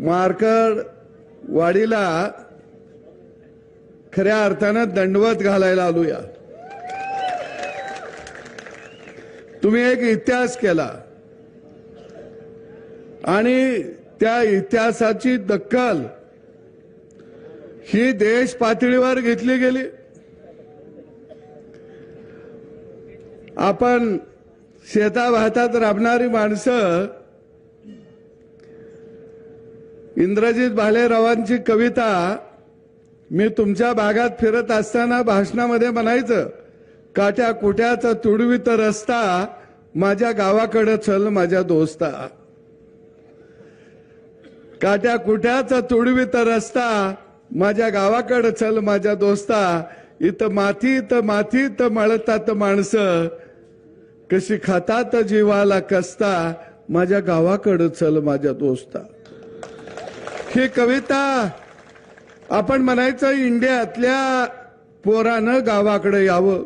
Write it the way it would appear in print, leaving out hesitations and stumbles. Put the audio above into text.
Marked वाडीला खऱ्या अर्थानं दंडवत घालायला आलोया। तुम्ही एक इतिहास केला आणि त्या इतिहासाची दखल ही देश पातळीवर घेतली गेली। आपण शेताभातात राबणारी माणसं इंद्रजित भालेरावांची कविता मी तुमच्या भागात फिरत असताना भाषणामध्ये म्हणायचं, काट्या कुट्याचा तुडवीत रस्ता माझ्या गावाकडे चल माझ्या दोस्ता। काट्या कुट्याचा तुडवीत रस्ता माझ्या गावाकडे चल माझ्या दोस्ता। इथं मातीत मळतात माणसं, कशी खातात जीवाला कसता माझ्या गावाकडे चल माझ्या दोस्ता। ही कविता आपण म्हणायचं इंडियातल्या पोरानं गावाकडे यावं,